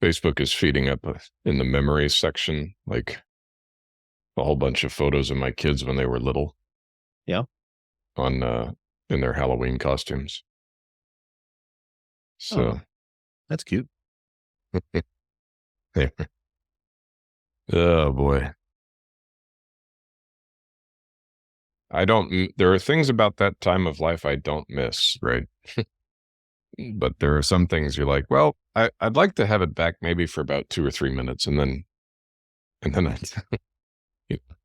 Facebook is feeding up in the memories section, like a whole bunch of photos of my kids when they were little Yeah. on in their Halloween costumes. Oh, So, that's cute. yeah. Oh boy. There are things about that time of life I don't miss, right? But there are some things you're like, well, I'd like to have it back maybe for about 2 or 3 minutes, and then I, you know,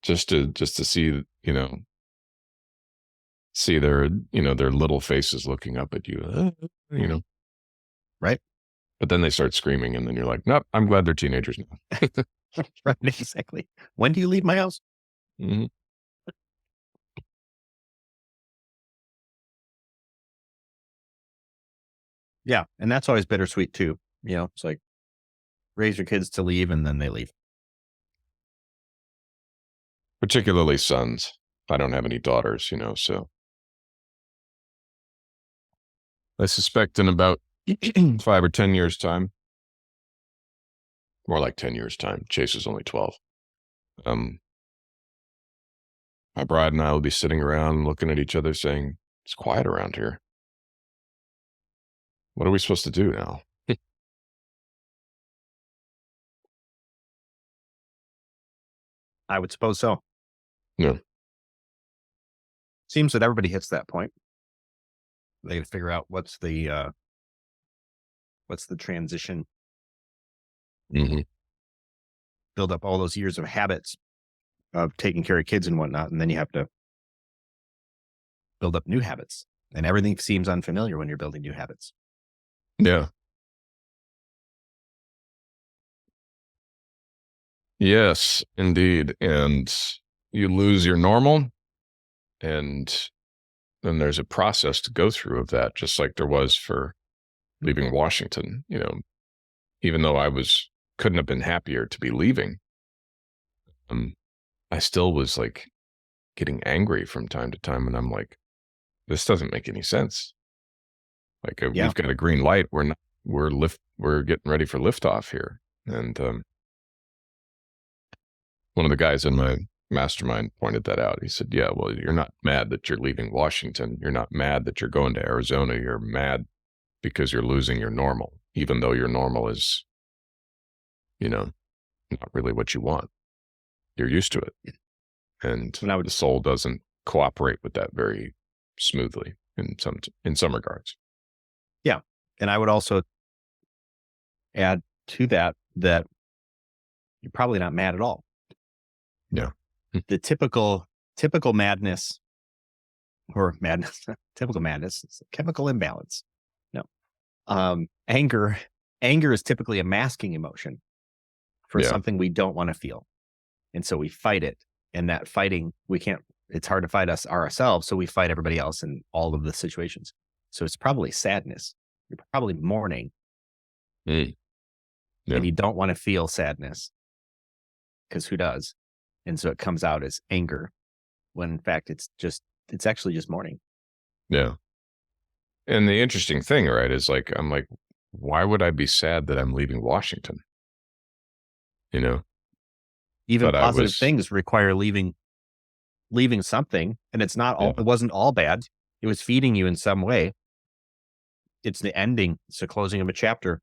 just to see, see their little faces looking up at you, you know. Right. But then they start screaming, and then you're like, nope, I'm glad they're teenagers now. Right. Exactly. When do you leave my house? Mhm. Yeah. And that's always bittersweet too. It's like raise your kids to leave and then they leave. Particularly sons. I don't have any daughters, so I suspect in about 5 or 10 years' time, more like 10 years' time, Chase is only 12. Um, my bride and I will be sitting around looking at each other saying, it's quiet around here. What are we supposed to do now? I would suppose so. Yeah. Seems that everybody hits that point. They got to figure out what's the transition, Hmm. build up all those years of habits of taking care of kids and whatnot. And then you have to build up new habits. And everything seems unfamiliar when you're building new habits. Yeah. Yes, indeed. And you lose your normal, and then there's a process to go through of that, just like there was for leaving Washington. Even though couldn't have been happier to be leaving, um, I still was like getting angry from time to time, and I'm like, this doesn't make any sense. Like Yeah. we've got a green light. We're getting ready for liftoff here, and one of the guys in my mastermind pointed that out. He said, yeah, well, you're not mad that you're leaving Washington. You're not mad that you're going to Arizona. You're mad because you're losing your normal, even though your normal is, not really what you want. You're used to it. And And I would, the soul doesn't cooperate with that very smoothly in some regards. yeah. And I would also add to that you're probably not mad at all. Yeah. The typical madness or madness, typical madness is a chemical imbalance. No. Anger is typically a masking emotion for Yeah. something we don't want to feel. And so we fight it. And that fighting, it's hard to fight ourselves. So we fight everybody else in all of the situations. So it's probably sadness. You're probably mourning Mm. Yeah. and you don't want to feel sadness because who does? And so it comes out as anger when in fact it's actually just mourning. Yeah. And the interesting thing, right, is like, I'm like, why would I be sad that I'm leaving Washington? You know, Even but I positive was, things require leaving something, and yeah, it wasn't all bad. It was feeding you in some way. It's the ending. It's the closing of a chapter.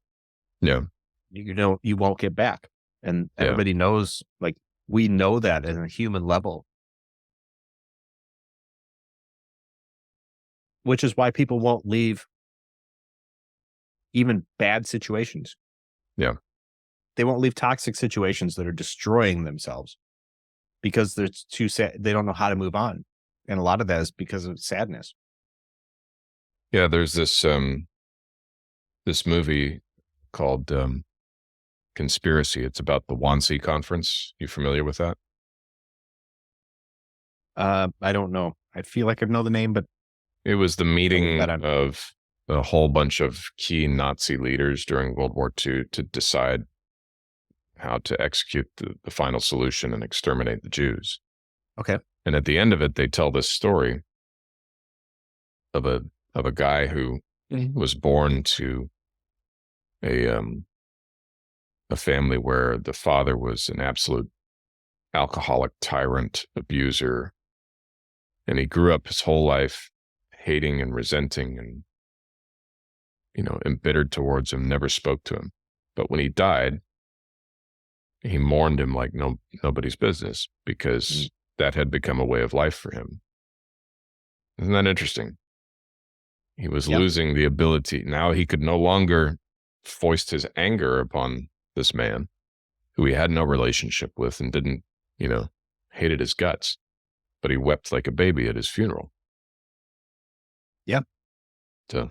yeah, You won't get back. And yeah, everybody knows, like we know that at a human level, which is why people won't leave even bad situations. yeah, They won't leave toxic situations that are destroying themselves because they're too sad. They don't know how to move on. And a lot of that is because of sadness. yeah. There's this movie called Conspiracy. It's about the Wannsee Conference. You familiar with that? I don't know. I feel like I know the name, but It was the I wouldn't bet meeting on. of a whole bunch of key Nazi leaders during World War II to decide how to execute the final solution and exterminate the Jews. Okay. And at the end of it, they tell this story of a guy who was born to a a family where the father was an absolute alcoholic, tyrant, abuser, and he grew up his whole life hating and resenting and, embittered towards him, never spoke to him. But when he died, he mourned him like nobody's business because that had become a way of life for him. Isn't that interesting? He was losing the ability. Now he could no longer foist his anger upon this man who he had no relationship with and didn't, hated his guts, but he wept like a baby at his funeral. Yeah. So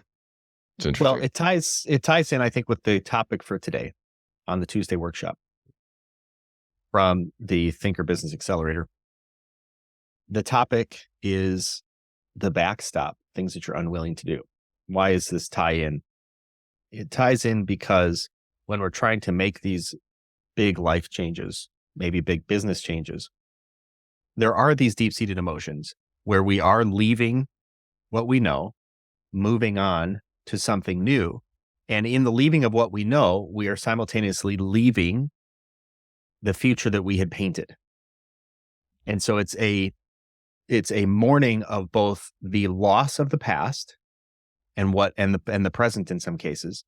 it's interesting. Well, it ties in, I think, with the topic for today on the Tuesday workshop from the Thinker Business Accelerator. The topic is the backstop, things that you're unwilling to do. Why is this tie in? It ties in because when we're trying to make these big life changes, maybe big business changes, there are these deep-seated emotions where we are leaving what we know, moving on to something new. And in the leaving of what we know, we are simultaneously leaving the future that we had painted. And so it's a mourning of both the loss of the past and the present in some cases,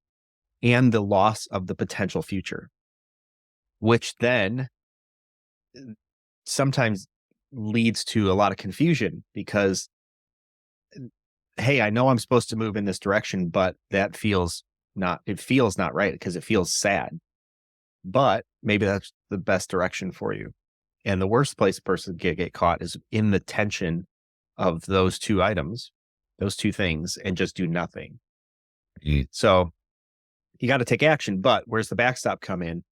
and the loss of the potential future, which then sometimes leads to a lot of confusion because, hey, I know I'm supposed to move in this direction, but it feels not right because it feels sad. But maybe that's the best direction for you. And the worst place a person can get caught is in the tension of those two items, those two things, and just do nothing. So you got to take action, but where's the backstop come in?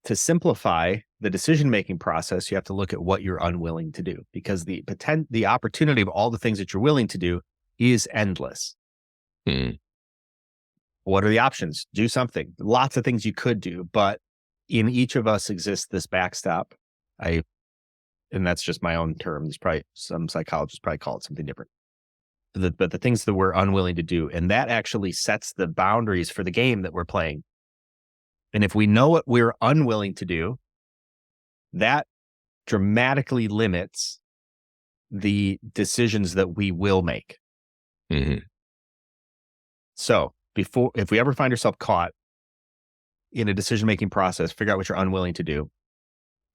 To simplify the decision-making process, you have to look at what you're unwilling to do, because the opportunity of all the things that you're willing to do is endless. What are the options? Do something. Lots of things you could do, but in each of us exists this backstop. And that's just my own term. There's probably some psychologists probably call it something different. But the things that we're unwilling to do, and that actually sets the boundaries for the game that we're playing. And if we know what we're unwilling to do, that dramatically limits the decisions that we will make. So if we ever find yourself caught in a decision-making process, figure out what you're unwilling to do.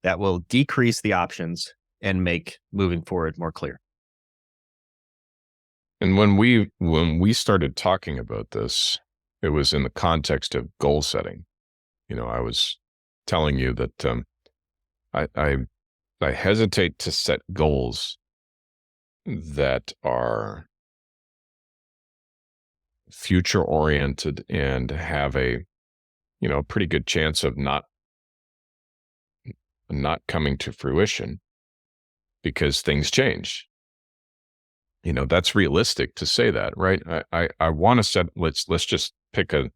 That will decrease the options and make moving forward more clear. And when we started talking about this, it was in the context of goal setting. I was telling you that I hesitate to set goals that are future oriented and have a pretty good chance of not coming to fruition because things change. That's realistic to say that, right? I want to set, let's just pick a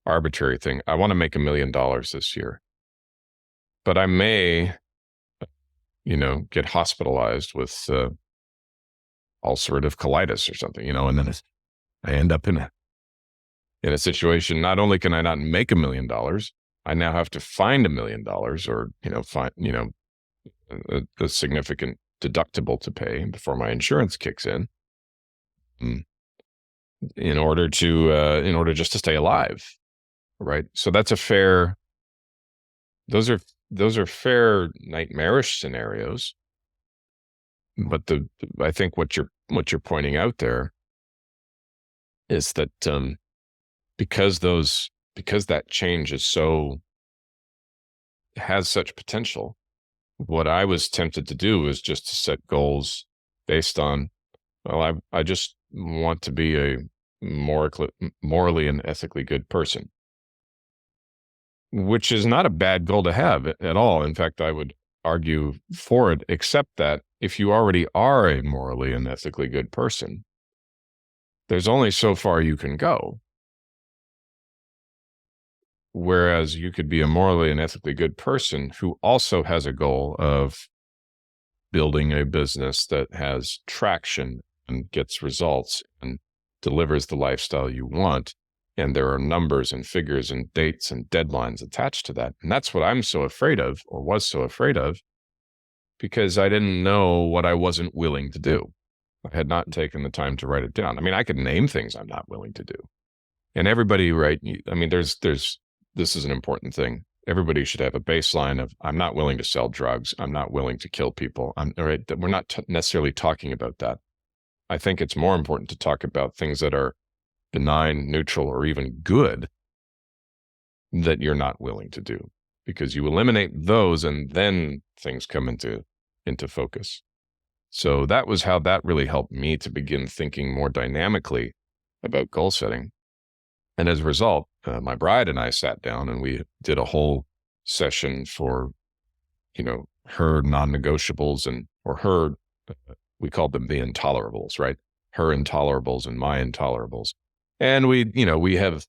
arbitrary thing. I want to make $1 million this year, but I may, get hospitalized with ulcerative colitis or something, and then I end up in a situation. Not only can I not make $1 million, I now have to find $1 million, or find a significant deductible to pay before my insurance kicks in order just to stay alive, right? So that's those are fair nightmarish scenarios. But I think what you're pointing out there is that because that change has such potential, what I was tempted to do was just to set goals based on, I just want to be a morally and ethically good person, which is not a bad goal to have at all. In fact, I would argue for it, except that if you already are a morally and ethically good person, there's only so far you can go. Whereas you could be a morally and ethically good person who also has a goal of building a business that has traction and gets results and delivers the lifestyle you want, And there are numbers and figures and dates and deadlines attached to that. And that's what I'm so afraid of, or was so afraid of, because I didn't know what I wasn't willing to do. I had not taken the time to write it down. I mean, I could name things I'm not willing to do. And everybody, right? I mean, this is an important thing. Everybody should have a baseline of, I'm not willing to sell drugs. I'm not willing to kill people. We're not necessarily talking about that. I think it's more important to talk about things that are benign, neutral, or even good that you're not willing to do, because you eliminate those and then things come into focus. So that was how that really helped me to begin thinking more dynamically about goal setting. And as a result, my bride and I sat down and we did a whole session for, her non-negotiables we called them the intolerables, right? Her intolerables and my intolerables. And we have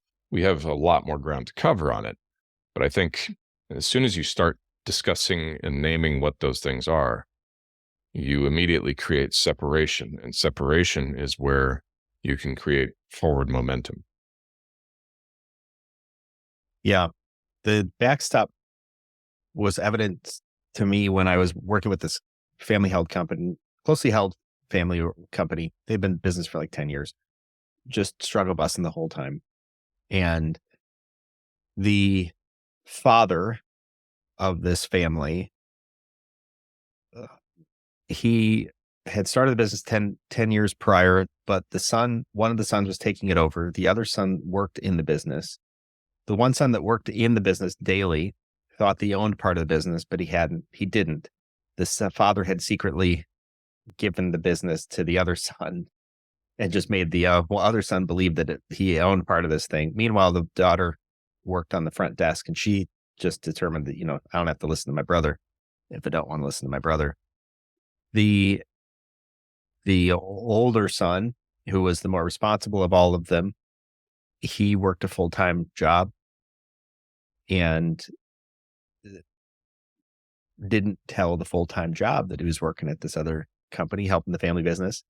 a lot more ground to cover on it. But I think as soon as you start discussing and naming what those things are, you immediately create separation. And separation is where you can create forward momentum. Yeah. The backstop was evident to me when I was working with this closely held family company. They've been in business for like 10 years, just struggle busing the whole time. And the father of this family, he had started the business 10 years prior, but one of the sons was taking it over. The other son worked in the business. The one son that worked in the business daily thought that he owned part of the business, but he didn't. The father had secretly given the business to the other son and just made the other son believe that he owned part of this thing. Meanwhile, the daughter worked on the front desk, and she just determined that, I don't have to listen to my brother if I don't want to listen to my brother. The older son, who was the more responsible of all of them, he worked a full-time job and didn't tell the full-time job that he was working at this other company, helping the family business.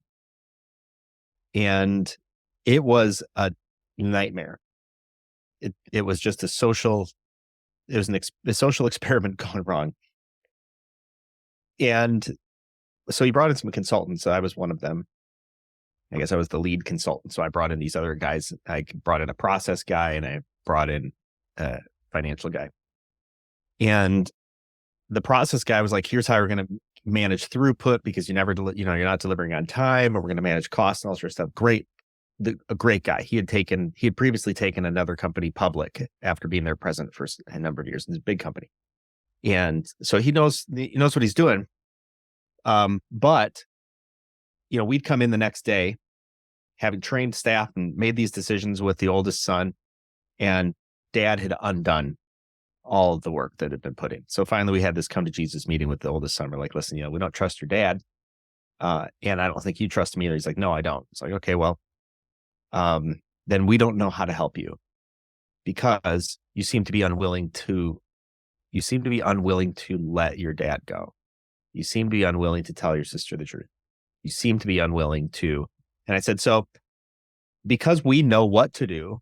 And it was a nightmare. It was just a social experiment gone wrong. And so he brought in some consultants. I was one of them. I guess I was the lead consultant. So I brought in these other guys. I brought in a process guy and I brought in a financial guy. And the process guy was like, here's how we're going to manage throughput, because you're not delivering on time, or we're going to manage costs and all sorts of stuff. Great. A great guy. He had previously taken another company public after being their president for a number of years in this big company. And so he knows what he's doing. But we'd come in the next day having trained staff and made these decisions with the oldest son, and dad had undone all of the work that had been put in. So finally we had this come to Jesus meeting with the oldest son. We're like, listen, we don't trust your dad. And I don't think you trust me either. He's like, no, I don't. It's like, okay, well, then we don't know how to help you, because you seem to be unwilling to let your dad go. You seem to be unwilling to tell your sister the truth. You seem to be unwilling to. And I said, so because we know what to do,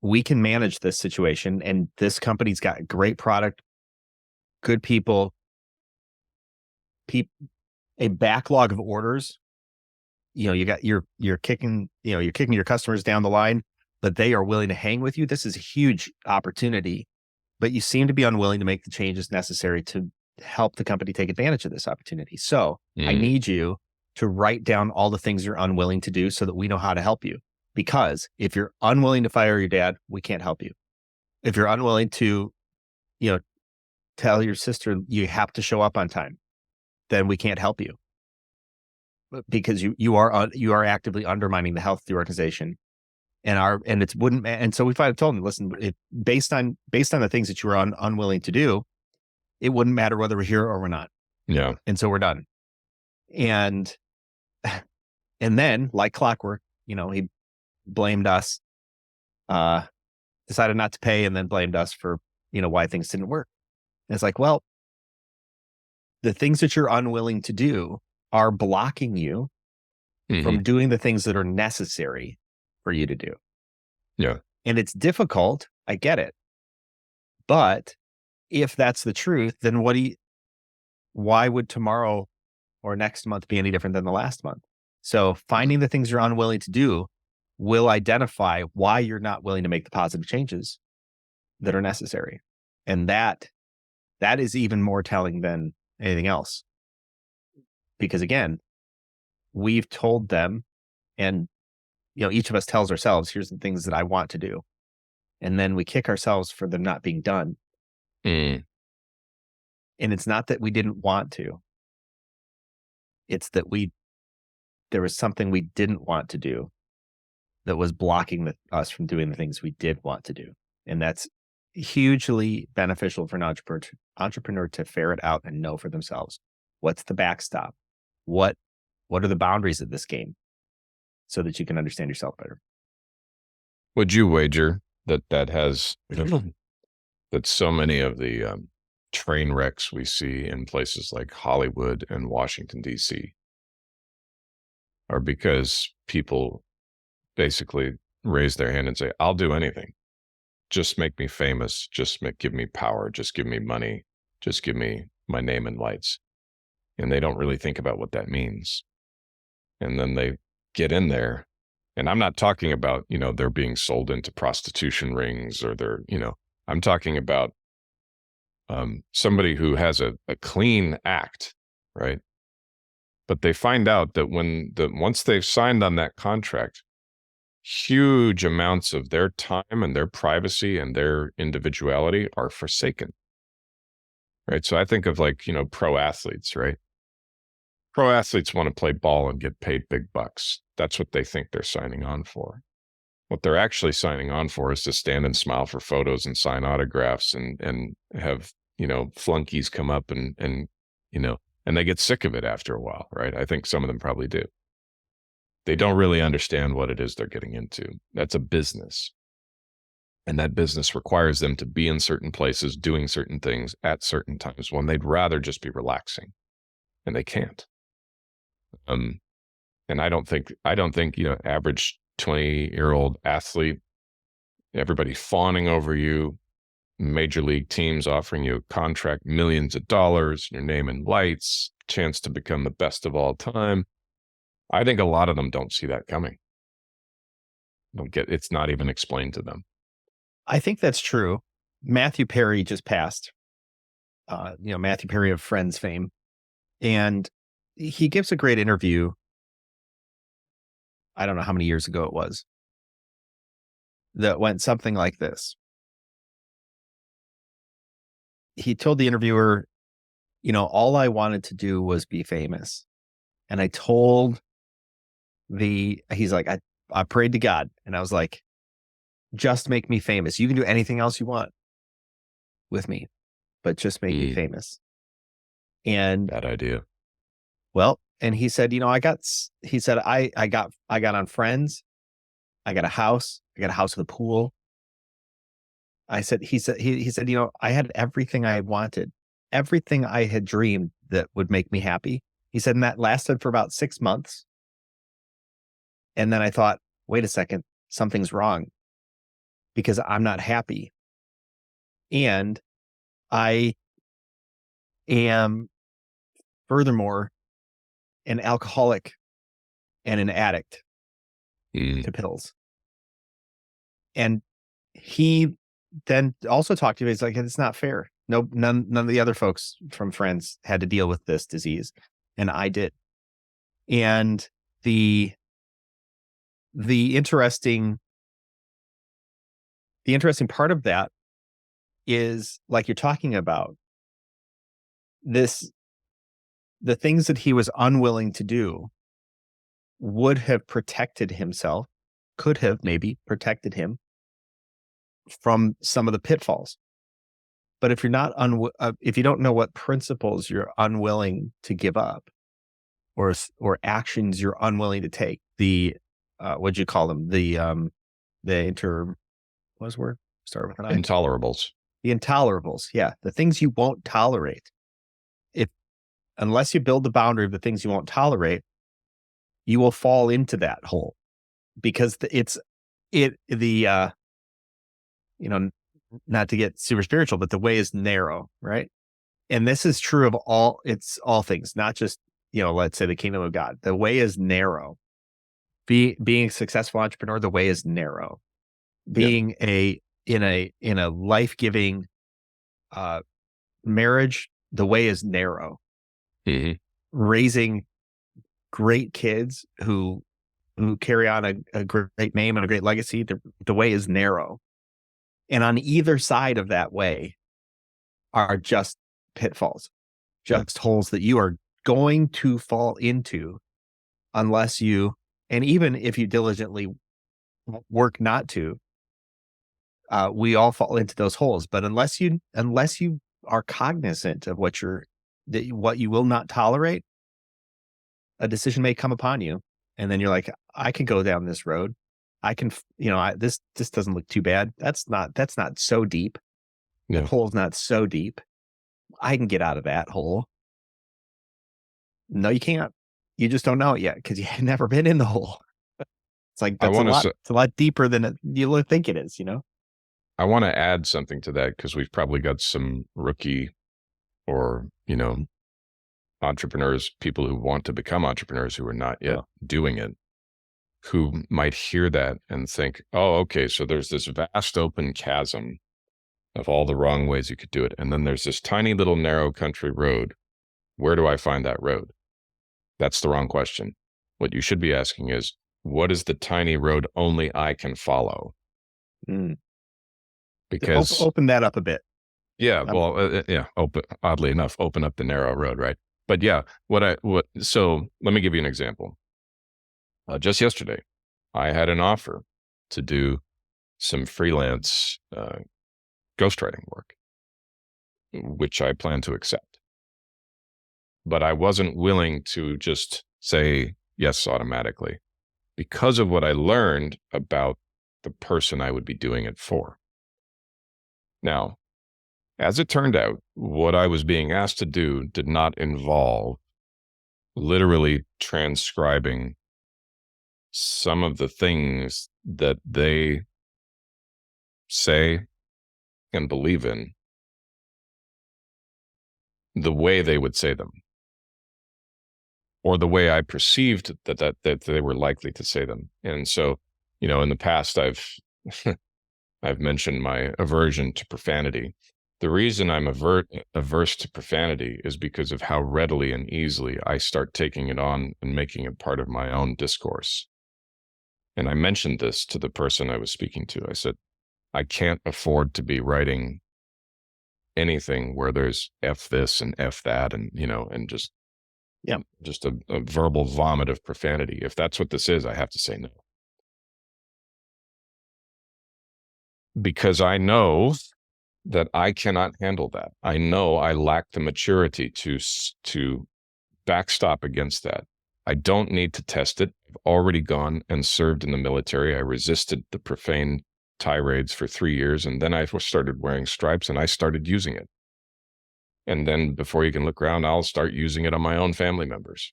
we can manage this situation. And this company's got great product, good people, a backlog of orders. You're kicking your customers down the line, but they are willing to hang with you. This is a huge opportunity, but you seem to be unwilling to make the changes necessary to help the company take advantage of this opportunity. So I need you to write down all the things you're unwilling to do so that we know how to help you. Because if you're unwilling to fire your dad, we can't help you. If you're unwilling to, tell your sister you have to show up on time, then we can't help you. Because you are actively undermining the health of the organization, and so we finally told them, listen, based on the things that you are unwilling to do, it wouldn't matter whether we're here or we're not. Yeah. And so we're done. And then, like clockwork, he blamed us, decided not to pay, and then blamed us for why things didn't work. And it's like, well, the things that you're unwilling to do are blocking you from doing the things that are necessary for you to do. Yeah. And it's difficult. I get it. But if that's the truth, then why would tomorrow or next month be any different than the last month? So finding the things you're unwilling to do will identify why you're not willing to make the positive changes that are necessary. And that is even more telling than anything else. Because again, we've told them, and each of us tells ourselves, here's the things that I want to do. And then we kick ourselves for them not being done. Mm. And it's not that we didn't want to. It's that there was something we didn't want to do that was blocking us from doing the things we did want to do. And that's hugely beneficial for an entrepreneur to ferret out and know for themselves. What's the backstop? What are the boundaries of this game so that you can understand yourself better? Would you wager that has that so many of the train wrecks we see in places like Hollywood and Washington, D.C. are because people basically raise their hand and say, I'll do anything. Just make me famous. Just give me power. Just give me money. Just give me my name and lights. And they don't really think about what that means. And then they get in there. And I'm not talking about, they're being sold into prostitution rings or I'm talking about somebody who has a clean act, right? But they find out that once they've signed on that contract, huge amounts of their time and their privacy and their individuality are forsaken, right? So I think of pro athletes, right? Pro athletes want to play ball and get paid big bucks. That's what they think they're signing on for. What they're actually signing on for is to stand and smile for photos and sign autographs and have, flunkies come up and they get sick of it after a while, right? I think some of them probably do. They don't really understand what it is they're getting into. That's a business. And that business requires them to be in certain places, doing certain things at certain times when they'd rather just be relaxing. And they can't. And I don't think, average 20-year-old athlete, everybody fawning over you, major league teams offering you a contract, millions of dollars, your name in lights, chance to become the best of all time. I think a lot of them don't see that coming. It's not even explained to them. I think that's true. Matthew Perry just passed, Matthew Perry of Friends fame. And he gives a great interview. I don't know how many years ago it was, that went something like this. He told the interviewer, all I wanted to do was be famous. And I told he's like, I prayed to God and I was like, just make me famous. You can do anything else you want with me, but just make me famous. And bad idea. Well, and he said, I got on Friends. I got a house. I got a house with a pool. He said, I had everything I wanted, everything I had dreamed that would make me happy. He said, and that lasted for about 6 months. And then I thought, wait a second, something's wrong because I'm not happy. And I am furthermore an alcoholic and an addict to pills. And he then also talked to me. He's like, it's not fair. No, none of the other folks from Friends had to deal with this disease, and I did. And the interesting part of that is, like you're talking about, the things that he was unwilling to do would have protected himself, could have maybe protected him from some of the pitfalls. But if you're not if you don't know what principles you're unwilling to give up, or actions you're unwilling to take, what'd you call them? What's the word? Start with an I. Intolerables. The intolerables. Yeah. The things you won't tolerate. Unless you build the boundary of the things you won't tolerate, you will fall into that hole because not to get super spiritual, but the way is narrow, right? And this is true of all things, not just, let's say the kingdom of God. The way is narrow. Being a successful entrepreneur, the way is narrow. Yeah. Being in a life-giving marriage, the way is narrow. Mhm. Raising great kids who carry on a great name and a great legacy, the way is narrow. And on either side of that way are just pitfalls, Yeah. just holes that you are going to fall into unless you, and even if you diligently work not to, we all fall into those holes. But unless you are cognizant of what you will not tolerate, a decision may come upon you, and then you're like, I can go down this road. I can, this doesn't look too bad. That's not so deep. That Yeah. hole's not so deep. I can get out of that hole. No, you can't. You just don't know it yet because you've never been in the hole. It's like I want to it's a lot deeper than you think it is. I want to add something to that because we've probably got some rookie or, entrepreneurs, people who want to become entrepreneurs who are not yet doing it, who might hear that and think, oh, okay, so there's this vast open chasm of all the wrong ways you could do it. And then there's this tiny little narrow country road. Where do I find that road? That's the wrong question. What you should be asking is, what is the tiny road only I can follow? Mm. Because Open that up a bit. yeah, well, oddly enough, open up the narrow road, right? But yeah, so let me give you an example. Just yesterday, I had an offer to do some freelance ghostwriting work, which I plan to accept. But I wasn't willing to just say yes automatically because of what I learned about the person I would be doing it for. Now, as it turned out, what I was being asked to do did not involve literally transcribing some of the things that they say and believe in the way they would say them, or the way I perceived that they were likely to say them. And so, in the past, I've I've mentioned my aversion to profanity. The reason I'm averse to profanity is because of how readily and easily I start taking it on and making it part of my own discourse. And I mentioned this to the person I was speaking to. I said, I can't afford to be writing anything where there's F this and F that and, and just a verbal vomit of profanity. If that's what this is, I have to say no. Because I know that I cannot handle that. I know I lack the maturity to backstop against that. I don't need to test it. I've already gone and served in the military. I resisted the profane tirades for 3 years, and then I started wearing stripes and I started using it. And then before you can look around, I'll start using it on my own family members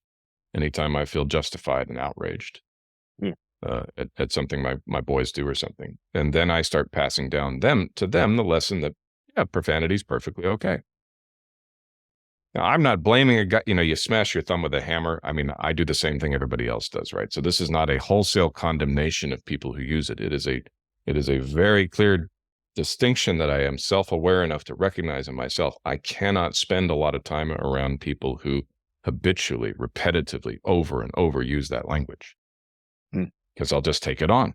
anytime I feel justified and outraged. At something my boys do or something. And then I start passing down to them the lesson that, profanity is perfectly okay. Now, I'm not blaming a guy, you smash your thumb with a hammer. I mean, I do the same thing everybody else does, right? So this is not a wholesale condemnation of people who use it. It is a very clear distinction that I am self-aware enough to recognize in myself. I cannot spend a lot of time around people who habitually, repetitively, over and over use that language. Because I'll just take it on.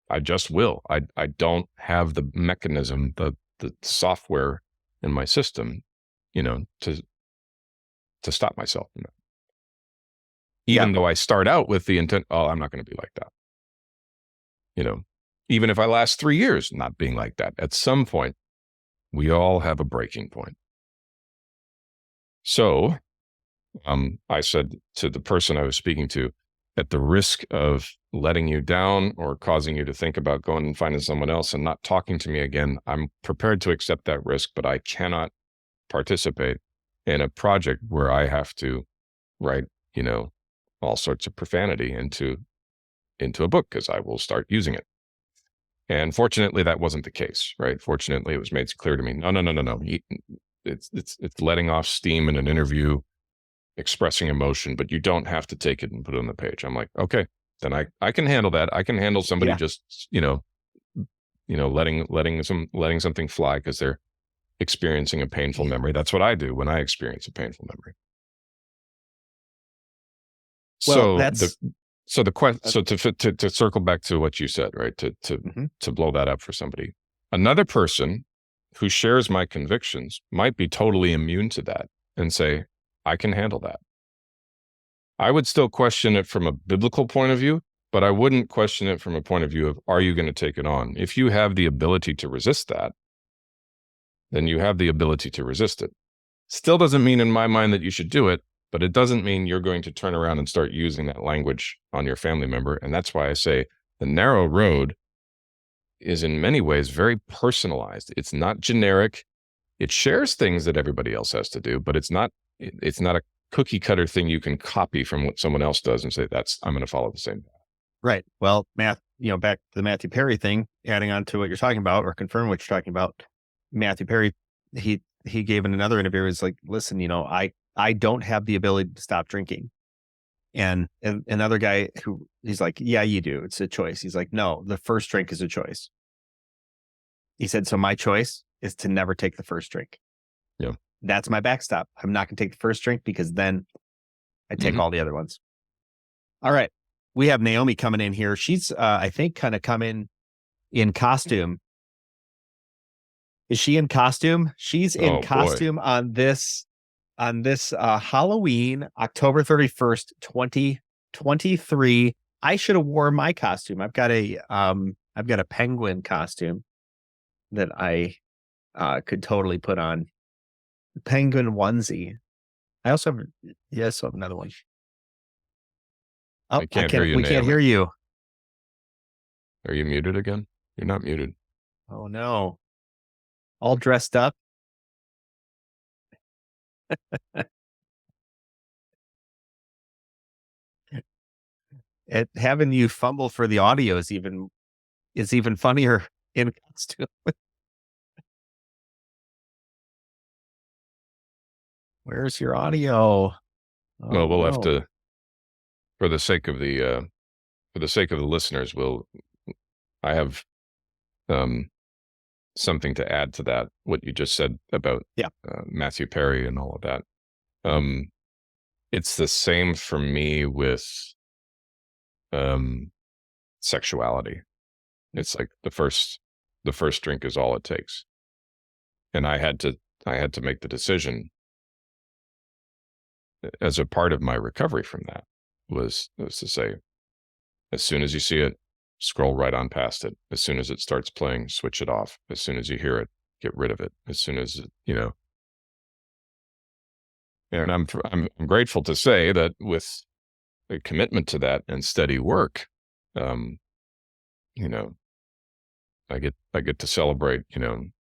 I just will. I don't have the mechanism, the software in my system, to stop myself from that. Even though I start out with the intent, oh, I'm not going to be like that. Even if I last 3 years not being like that, at some point, we all have a breaking point. So I said to the person I was speaking to, at the risk of letting you down or causing you to think about going and finding someone else and not talking to me again, I'm prepared to accept that risk, but I cannot participate in a project where I have to write, all sorts of profanity into into a book because I will start using it. And fortunately, that wasn't the case, right? Fortunately, it was made clear to me, no. It's letting off steam in an interview, expressing emotion, but you don't have to take it and put it on the page. I'm like, okay, then I can handle that. I can handle somebody just, letting something fly because they're experiencing a painful memory. That's what I do when I experience a painful memory. Well, So to circle back to what you said, right? To blow that up for somebody, another person who shares my convictions might be totally immune to that and say, I can handle that. I would still question it from a biblical point of view, but I wouldn't question it from a point of view of, are you going to take it on? If you have the ability to resist that, then you have the ability to resist it. Still doesn't mean in my mind that you should do it, but it doesn't mean you're going to turn around and start using that language on your family member. And that's why I say the narrow road is in many ways very personalized. It's not generic. It shares things that everybody else has to do, but it's not a cookie cutter thing you can copy from what someone else does and say, I'm going to follow the same path. Right. Well, back to the Matthew Perry thing, adding on to what you're talking about or confirm what you're talking about. Matthew Perry, he gave in another interview, was like, listen, I don't have the ability to stop drinking. And another guy he's like, yeah, you do. It's a choice. He's like, no, the first drink is a choice. He said, so my choice is to never take the first drink. Yeah. That's my backstop. I'm not going to take the first drink because then I take all the other ones. All right. We have Naomi coming in here. She's, I think, kind of come in costume. Is she in costume? She's in costume on this Halloween, October 31st, 2023. I should have worn my costume. I've got a penguin costume that I could totally put on. The penguin onesie. I also have another one. Oh, I can't hear you. We can't hear you. Are you muted again? You're not muted. Oh no. All dressed up. Having you fumble for the audio is even funnier in costume. Where's your audio? Well, we'll have to, for the sake of the listeners, I have something to add to that, what you just said about Matthew Perry and all of that. It's the same for me with sexuality. It's like the first drink is all it takes. And I had to make the decision as a part of my recovery from that was to say, as soon as you see it, scroll right on past it. As soon as it starts playing, switch it off. As soon as you hear it, get rid of it. As soon as and I'm grateful to say that with a commitment to that and steady work, I get to celebrate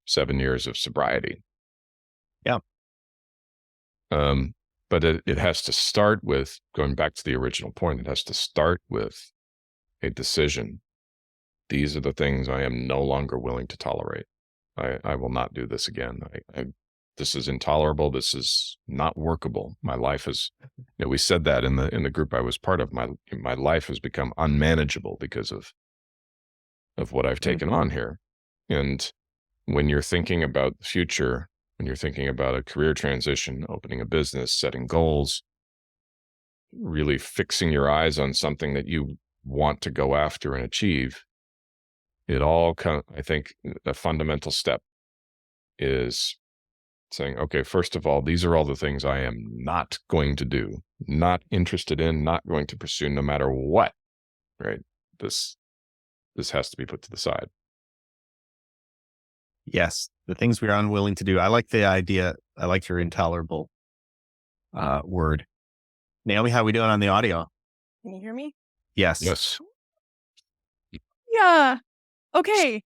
7 years of sobriety. Yeah. But it has to start with, going back to the original point, it has to start with a decision. These are the things I am no longer willing to tolerate. I will not do this again. This is intolerable. This is not workable. My life is, we said that in the group I was part of. My life has become unmanageable because of what I've taken on here. And when you're thinking about the future, when you're thinking about a career transition, opening a business, setting goals, really fixing your eyes on something that you want to go after and achieve, it all I think a fundamental step is saying, okay, first of all, these are all the things I am not going to do, not interested in, not going to pursue no matter what, right? This has to be put to the side. Yes, the things we are unwilling to do. I like the idea. I like your intolerable word. Naomi, how are we doing on the audio? Can you hear me? Yes. Yes. Yeah. Okay.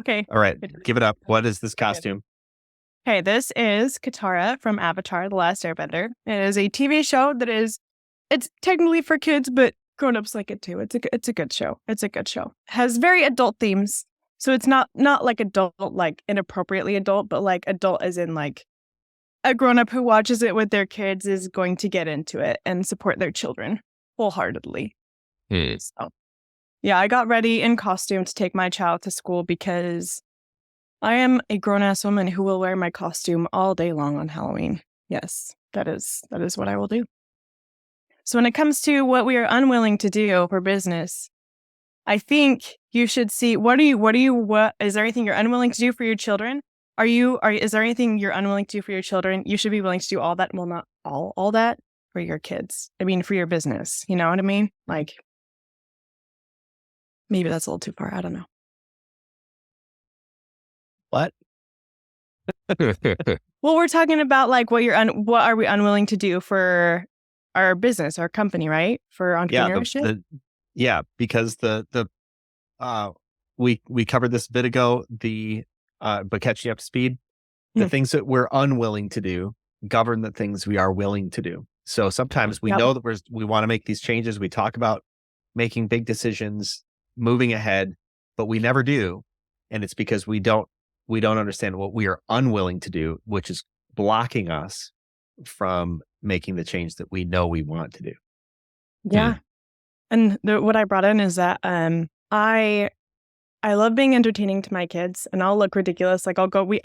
All right. Give it up. What is this costume? Okay, this is Katara from Avatar: The Last Airbender. It is a TV show it's technically for kids, but Grown-ups like it too. It's a good show. It's a good show. Has very adult themes. So it's not like adult, like inappropriately adult, but like adult as in like a grown-up who watches it with their kids is going to get into it and support their children wholeheartedly. So yeah, I got ready in costume to take my child to school because I am a grown-ass woman who will wear my costume all day long on Halloween. Yes, that is what I will do. So when it comes to what we are unwilling to do for business, I think you should see what is there anything you're unwilling to do for your children? Is there anything you're unwilling to do for your children? You should be willing to do all that. Well, not all that for your kids. I mean, for your business. You know what I mean? Like, maybe that's a little too far. I don't know. What? Well, we're talking about like what are we unwilling to do for our business, our company, right? For entrepreneurship. Because we covered this a bit ago. But catching up to speed, the things that we're unwilling to do govern the things we are willing to do. So sometimes we know that we want to make these changes. We talk about making big decisions, moving ahead, but we never do, and it's because we don't understand what we are unwilling to do, which is blocking us from making the change that we know we want to do. Yeah. And what I brought in is that I love being entertaining to my kids, and I'll look ridiculous. Like I'll go. We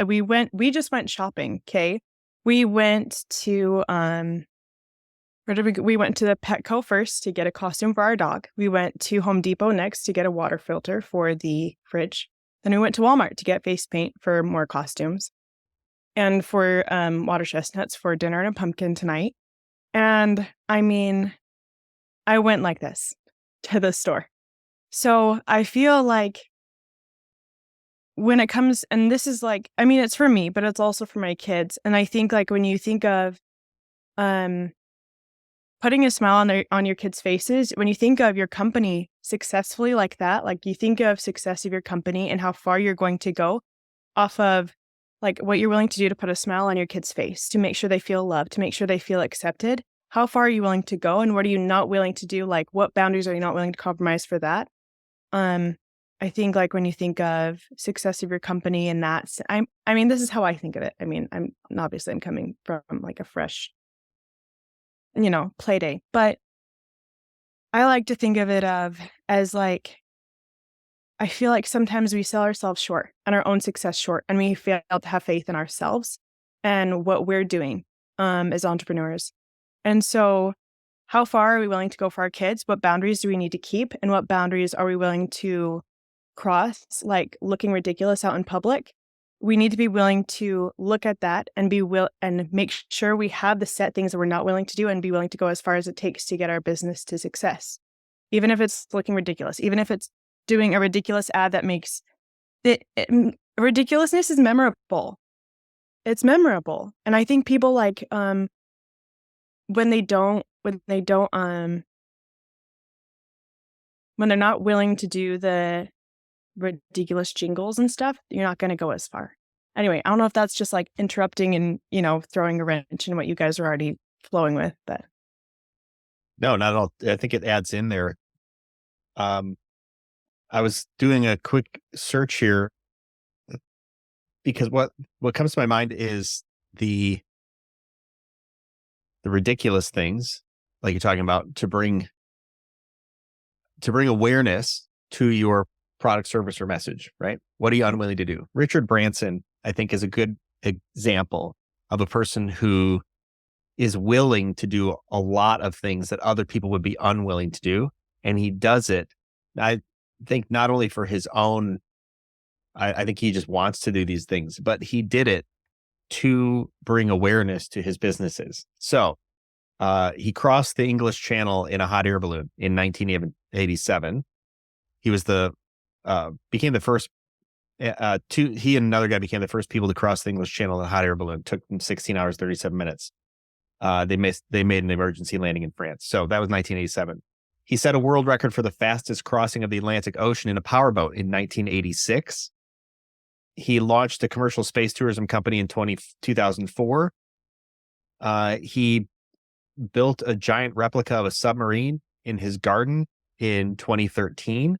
just went shopping. Okay, we went to where did we go? We went to the Petco first to get a costume for our dog. We went to Home Depot next to get a water filter for the fridge. Then we went to Walmart to get face paint for more costumes, and for water chestnuts for dinner and a pumpkin tonight. And I mean, I went like this to the store. So I feel like when it comes, and this is like, I mean, it's for me, but it's also for my kids. And I think like when you think of putting a smile on your kids' faces, when you think of your company successfully like that, like you think of success of your company and how far you're going to go off of like what you're willing to do to put a smile on your kids' face, to make sure they feel loved, to make sure they feel accepted. How far are you willing to go, and what are you not willing to do? Like, what boundaries are you not willing to compromise for that? I think like when you think of success of your company and that's, I mean, this is how I think of it. I mean, I'm coming from like a fresh, play day, but I like to think of it as like, I feel like sometimes we sell ourselves short and our own success short, and we fail to have faith in ourselves and what we're doing as entrepreneurs. And so how far are we willing to go for our kids? What boundaries do we need to keep? And what boundaries are we willing to cross, like looking ridiculous out in public? We need to be willing to look at that and and make sure we have the set things that we're not willing to do, and be willing to go as far as it takes to get our business to success. Even if it's looking ridiculous, even if it's doing a ridiculous ad that makes it ridiculousness is memorable. It's memorable. And I think people like when they're not willing to do the ridiculous jingles and stuff, you're not going to go as far. Anyway, I don't know if that's just like interrupting and, throwing a wrench in what you guys are already flowing with, but. No, not at all. I think it adds in there. I was doing a quick search here because what comes to my mind is the ridiculous things, like you're talking about, to bring awareness to your product, service, or message, right? What are you unwilling to do? Richard Branson, I think, is a good example of a person who is willing to do a lot of things that other people would be unwilling to do. And he does it, I think, not only for his own, I think he just wants to do these things, but he did it to bring awareness to his businesses. So he crossed the English Channel in a hot air balloon in 1987. He was became the first, he and another guy became the first people to cross the English Channel in a hot air balloon. It took them 16 hours, 37 minutes. They made an emergency landing in France. So that was 1987. He set a world record for the fastest crossing of the Atlantic Ocean in a powerboat in 1986. He launched a commercial space tourism company in 2004. He built a giant replica of a submarine in his garden in 2013.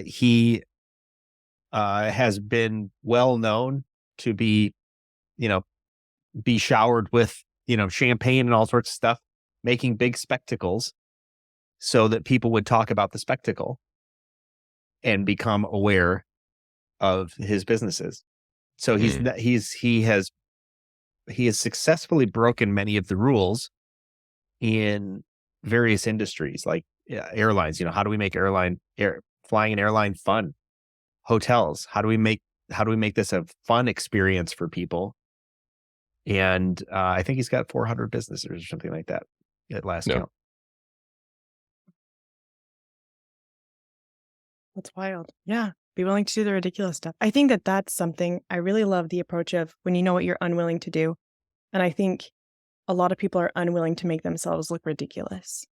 He has been well known to be showered with, champagne and all sorts of stuff, making big spectacles so that people would talk about the spectacle and become aware of his businesses. So he has successfully broken many of the rules in various industries, like airlines. How do we make flying an airline fun? Hotels. How do we make this a fun experience for people? And I think he's got 400 businesses or something like that at last count. That's wild. Yeah. Be willing to do the ridiculous stuff. I think that that's something I really love, the approach of when you know what you're unwilling to do. And I think a lot of people are unwilling to make themselves look ridiculous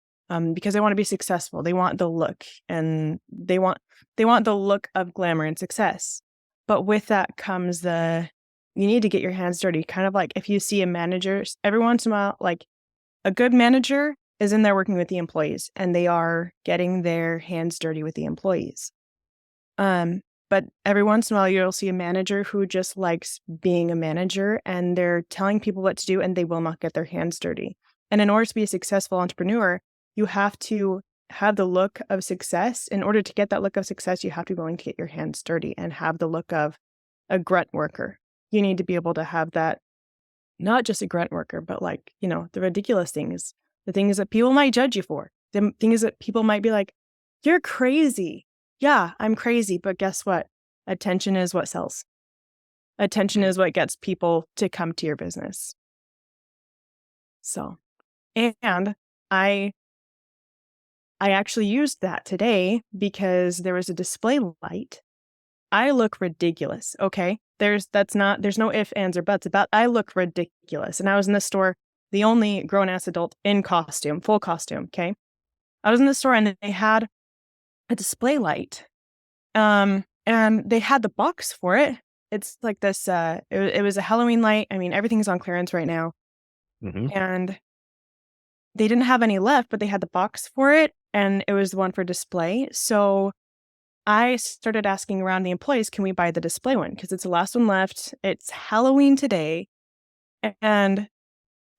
because they want to be successful. They want the look, and they want the look of glamour and success. But with that comes you need to get your hands dirty. Kind of like if you see a manager, every once in a while, like a good manager is in there working with the employees, and they are getting their hands dirty with the employees. But every once in a while, you'll see a manager who just likes being a manager, and they're telling people what to do, and they will not get their hands dirty. And in order to be a successful entrepreneur, you have to have the look of success. In order to get that look of success, you have to be willing to get your hands dirty and have the look of a grunt worker. You need to be able to have that, not just a grunt worker, but like, the ridiculous things, the things that people might judge you for, the things that people might be like, you're crazy. Yeah, I'm crazy, but guess what? Attention is what sells. Attention is what gets people to come to your business. So, and I actually used that today because there was a display light. I look ridiculous, okay? There's no ifs, ands, or buts about I look ridiculous. And I was in the store, the only grown-ass adult in costume, full costume, okay? I was in the store and they had a display light. And they had the box for it. It's like this, it was a Halloween light. I mean, everything's on clearance right now. Mm-hmm. And they didn't have any left, but they had the box for it. And it was the one for display. So I started asking around the employees, can we buy the display one? Because it's the last one left. It's Halloween today. And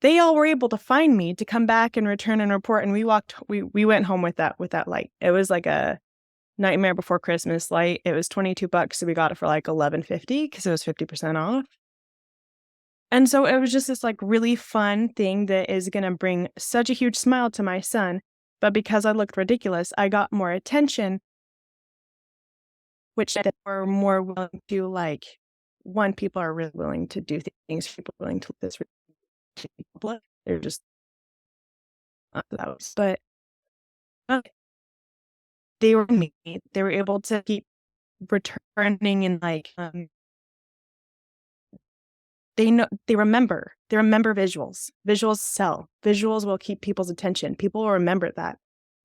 they all were able to find me to come back and return and report. And we went home with that light. It was like a Nightmare Before Christmas light. It was $22, so we got it for like $11.50 because it was 50% off. And so it was just this like really fun thing that is going to bring such a huge smile to my son. But because I looked ridiculous, I got more attention, which they were more willing to like. One, people are really willing to do things. People are willing to this. They're just not those. But they were able to keep returning and like they remember visuals. Visuals sell. Visuals will keep people's attention. People will remember that.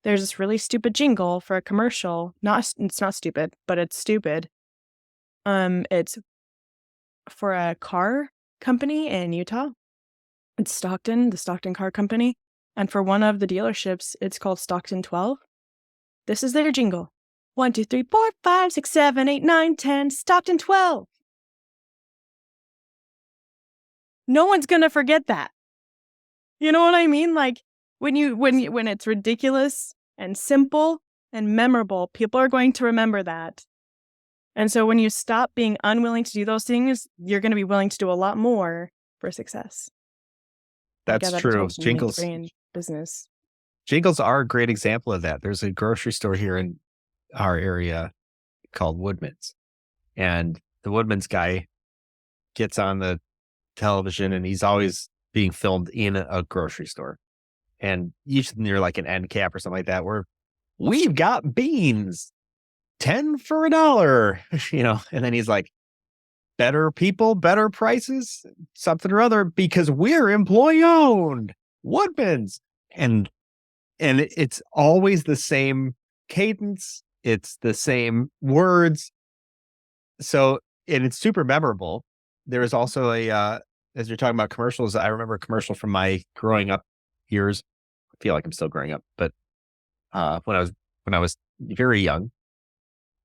There's this really stupid jingle for a commercial. It's not stupid, but it's stupid. It's for a car company in Utah. It's Stockton, the Stockton Car Company. And for one of the dealerships, it's called Stockton 12. This is their jingle. 1, 2, 3, 4, 5, 6, 7, 8, 9, 10, Stockton 12. No one's going to forget that. You know what I mean? Like when it's ridiculous and simple and memorable, people are going to remember that. And so when you stop being unwilling to do those things, you're going to be willing to do a lot more for success. That's true. Business. Jingles are a great example of that. There's a grocery store here in our area called Woodman's, and the Woodman's guy gets on the television and he's always being filmed in a grocery store. And usually near like an end cap or something like that, where we've got beans, 10 for $1, and then he's like, better people, better prices, something or other, because we're employee owned, Woodman's. And it's always the same cadence. It's the same words. So, and it's super memorable. There was also as you're talking about commercials, I remember a commercial from my growing up years feel like I'm still growing up, but when I was very young,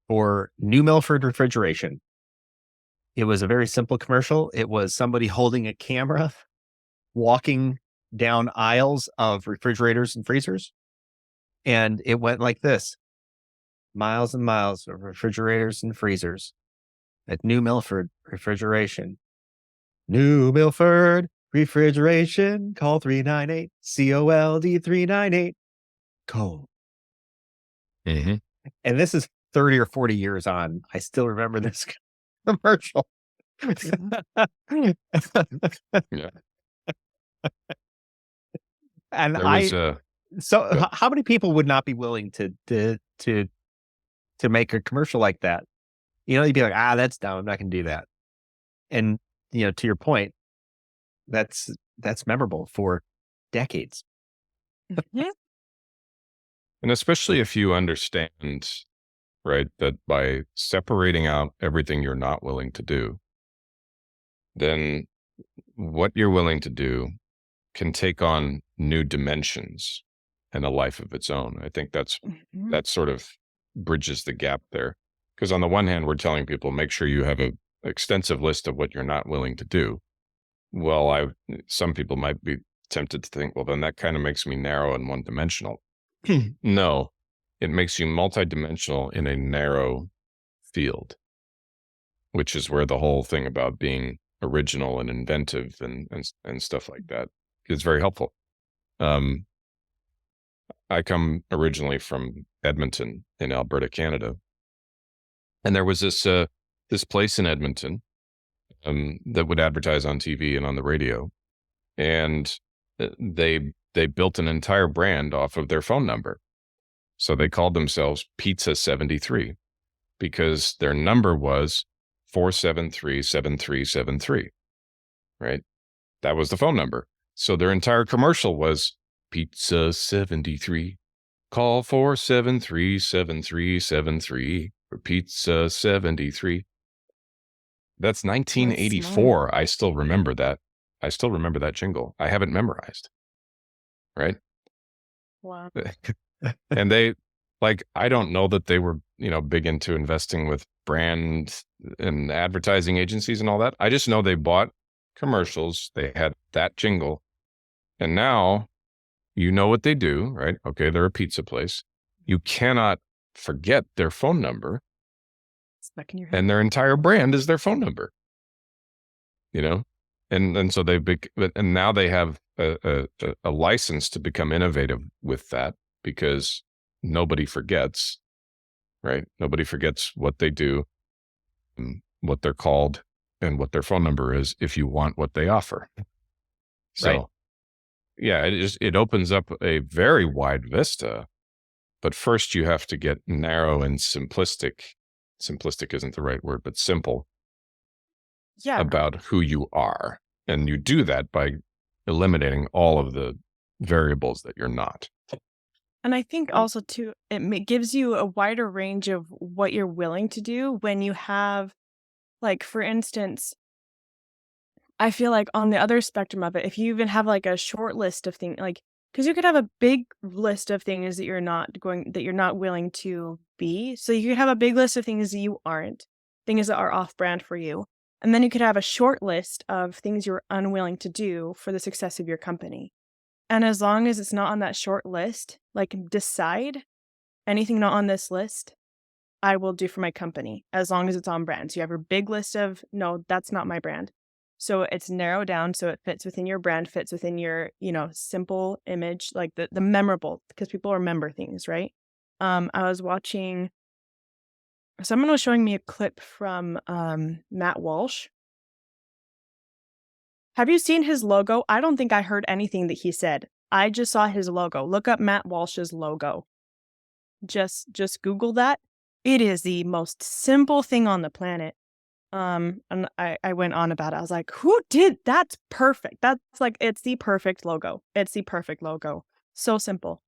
for New Milford refrigeration, it was a very simple commercial. It was somebody holding a camera, walking down aisles of refrigerators and freezers. And it went like this: miles and miles of refrigerators and freezers at New Milford Refrigeration. New Milford Refrigeration, call 398 COLD 398 cold. Mm-hmm. And this is 30 or 40 years on. I still remember this commercial. Yeah. And There was how many people would not be willing to make a commercial like that? You'd be like, that's dumb. I'm not going to do that. And to your point, that's memorable for decades. Mhm. and especially if you understand, right, that by separating out everything you're not willing to do, then what you're willing to do can take on new dimensions and a life of its own. I think Mhm. that sort of bridges the gap there. Because on the one hand, we're telling people, make sure you have an extensive list of what you're not willing to do. Well, some people might be tempted to think, well, then that kind of makes me narrow and one-dimensional. No, it makes you multidimensional in a narrow field, which is where the whole thing about being original and inventive and stuff like that is very helpful. I come originally from Edmonton in Alberta, Canada, and there was this place in Edmonton that would advertise on TV and on the radio, and they built an entire brand off of their phone number. So they called themselves Pizza 73 because their number was 473-7373, right? That was the phone number. So their entire commercial was Pizza 73. Call 473-7373 for Pizza 73. That's 1984. I still remember that. I still remember that jingle. I have it memorized. Right? Wow. And I don't know that they were, big into investing with brand and advertising agencies and all that. I just know they bought commercials. They had that jingle. And now you know what they do, right? Okay, they're a pizza place. You cannot forget their phone number. Stuck in your head. And their entire brand is their phone number. And so and now they have a license to become innovative with that because nobody forgets, right? Nobody forgets what they do, what they're called, and what their phone number is if you want what they offer. So, Right. Yeah, it opens up a very wide vista, but first you have to get narrow and simplistic. Simplistic isn't the right word, but simple. Yeah. About who you are. And you do that by eliminating all of the variables that you're not. And I think also too, it gives you a wider range of what you're willing to do when you have, like, for instance, I feel like on the other spectrum of it, if you even have like a short list of things, like, because you could have a big list of things that you're not willing to be. So you could have a big list of things that you aren't, things that are off brand for you. And then you could have a short list of things you're unwilling to do for the success of your company. And as long as it's not on that short list, like, decide anything not on this list, I will do for my company as long as it's on brand. So you have a big list of, no, that's not my brand. So it's narrowed down so it fits within your brand, fits within your, simple image, like the memorable, because people remember things, right? I was watching, someone was showing me a clip from Matt Walsh. Have you seen his logo? I don't think I heard anything that he said. I just saw his logo. Look up Matt Walsh's logo. Just Google that. It is the most simple thing on the planet. And I went on about it. I was like, who did that's perfect. That's like, it's the perfect logo. It's the perfect logo. So simple.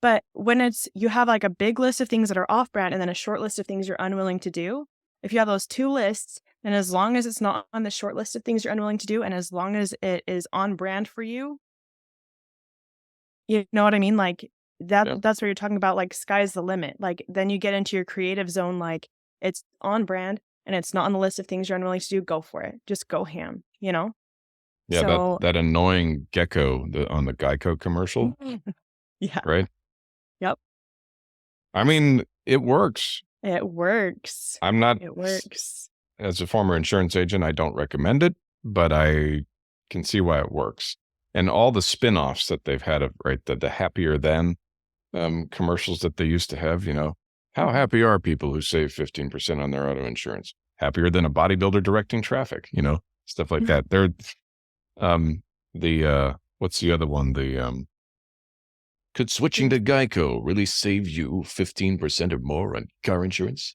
But when you have like a big list of things that are off brand and then a short list of things you're unwilling to do, if you have those two lists, and as long as it's not on the short list of things you're unwilling to do, and as long as it is on brand for you, You know what I mean? Like Yeah. that's where you're talking about like sky's the limit. Like then you get into your creative zone, like it's on brand and it's not on the list of things you're unwilling to do. Go for it. Just go ham, you know? Yeah, that So that annoying gecko on the Geico commercial, yeah. right? Yep. I mean, it works. It works. I'm not, It works. as a former insurance agent, I don't recommend it, but I can see why it works. And all the spin-offs that they've had of, right, the happier than commercials that they used to have, how happy are people who save 15% on their auto insurance? Happier than a bodybuilder directing traffic, stuff like that. They're what's the other one? Could switching to Geico really save you 15% or more on car insurance?